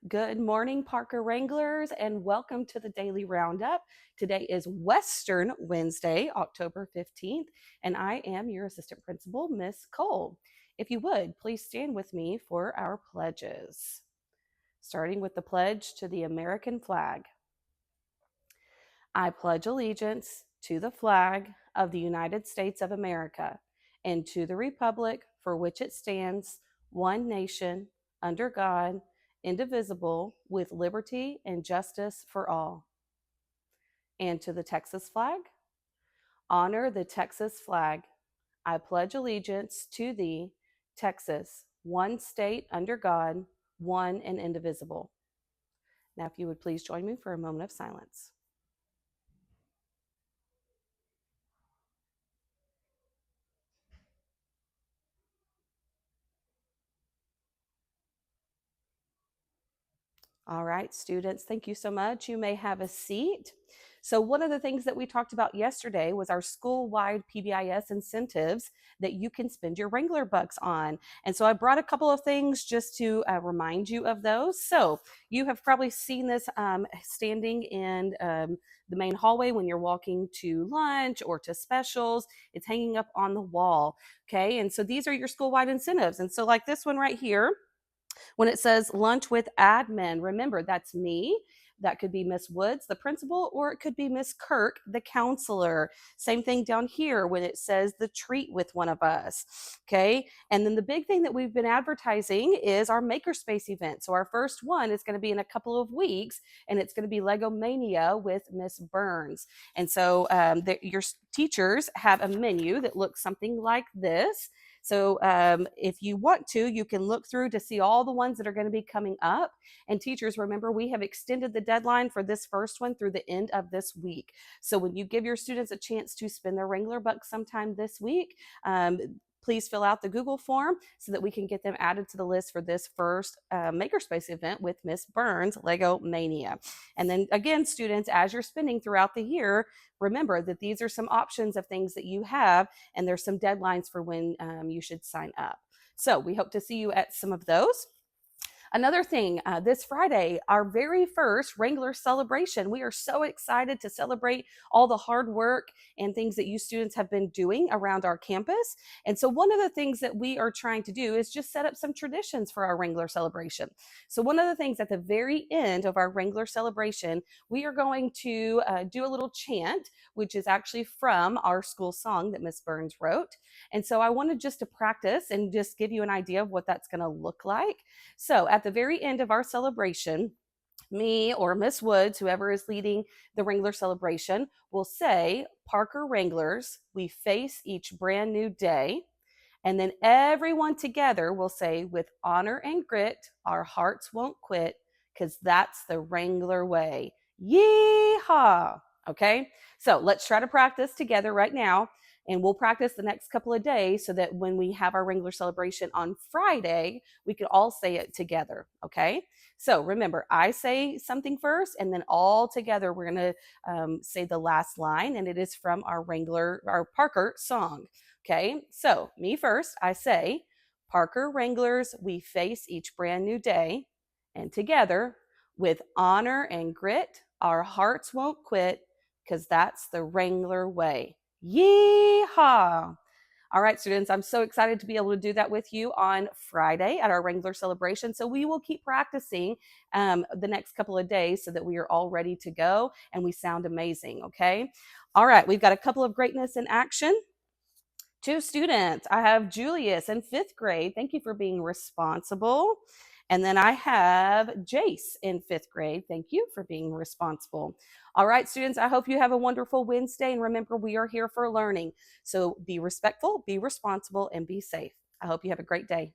Good morning, Parker Wranglers, and welcome to the Daily Roundup. Today is Western Wednesday, October 15th, and I am your assistant principal, Miss Cole. If you would, please stand with me for our pledges. Starting with the pledge to the American flag. I pledge allegiance to the flag of the United States of America and to the republic for which it stands, one nation, under God, indivisible, with liberty and justice for all. And to the Texas flag, honor the Texas flag. I pledge allegiance to thee, Texas, one state under God, one and indivisible. Now, if you would please join me for a moment of silence. All right, students, thank you so much. You may have a seat. So one of the things that we talked about yesterday was our school-wide PBIS incentives that you can spend your Wrangler bucks on. And so I brought a couple of things just to remind you of those. So you have probably seen this standing in the main hallway when you're walking to lunch or to specials. It's hanging up on the wall, okay? And so these are your school-wide incentives. And so like this one right here, when it says lunch with admin, remember that's me. That could be Miss Woods, the principal, or it could be Miss Kirk, the counselor. Same thing down here when it says the treat with one of us. Okay. And then the big thing that we've been advertising is our Makerspace event. So our first one is going to be in a couple of weeks, and it's going to be Lego Mania with Miss Burns. And so your teachers have a menu that looks something like this. So if you want to, you can look through to see all the ones that are going to be coming up. And teachers, remember, we have extended the deadline for this first one through the end of this week. So when you give your students a chance to spend their Wrangler bucks sometime this week, please fill out the Google form so that we can get them added to the list for this first Makerspace event with Miss Burns, Lego Mania. And then again, students, as you're spending throughout the year, remember that these are some options of things that you have, and there's some deadlines for when you should sign up. So we hope to see you at some of those. Another thing, this Friday, our very first Wrangler celebration. We are so excited to celebrate all the hard work and things that you students have been doing around our campus. And so one of the things that we are trying to do is just set up some traditions for our Wrangler celebration. So one of the things at the very end of our Wrangler celebration, we are going to do a little chant, which is actually from our school song that Miss Burns wrote. And so I wanted just to practice and just give you an idea of what that's going to look like. So at the very end of our celebration, me or Miss Woods, whoever is leading the Wrangler celebration, will say, Parker Wranglers, we face each brand new day. And then everyone together will say, with honor and grit, our hearts won't quit, because that's the Wrangler way. Yeehaw! Okay, so let's try to practice together right now. And we'll practice the next couple of days so that when we have our Wrangler celebration on Friday, we can all say it together. Okay, so remember, I say something first, and then all together we're going to say the last line, and it is from our Parker song. Okay, so me first, I say, Parker Wranglers, we face each brand new day, and together, with honor and grit, our hearts won't quit, because that's the Wrangler way. Yeehaw! All right, students, I'm so excited to be able to do that with you on Friday at our Wrangler celebration. So we will keep practicing the next couple of days so that we are all ready to go and we sound amazing, okay? All right, we've got a couple of greatness in action. Two students. I have Julius in fifth grade. Thank you for being responsible. And then I have Jace in fifth grade. Thank you for being responsible. All right, students, I hope you have a wonderful Wednesday. And remember, we are here for learning. So be respectful, be responsible, and be safe. I hope you have a great day.